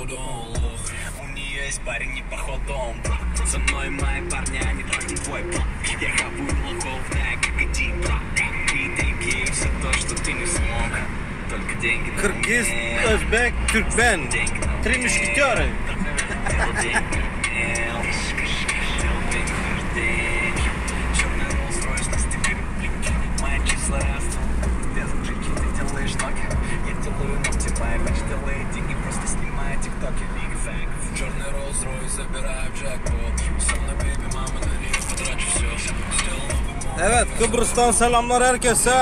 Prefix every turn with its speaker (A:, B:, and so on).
A: походу он лох. У нее есть парень не походом. За мной мои парни, они только твой план. Я хапаю лохов, да, как один брат. И деньги, и все то, что ты не смог. Только деньги.
B: Kırgız, Özbek, Türkmen. Три мушкетера.
A: Черный Rolls-Royce, забираю джекпот. Все на бейби, мама на нее потрачу все.
B: Evet, Kıbrıs'tan selamlar herkese.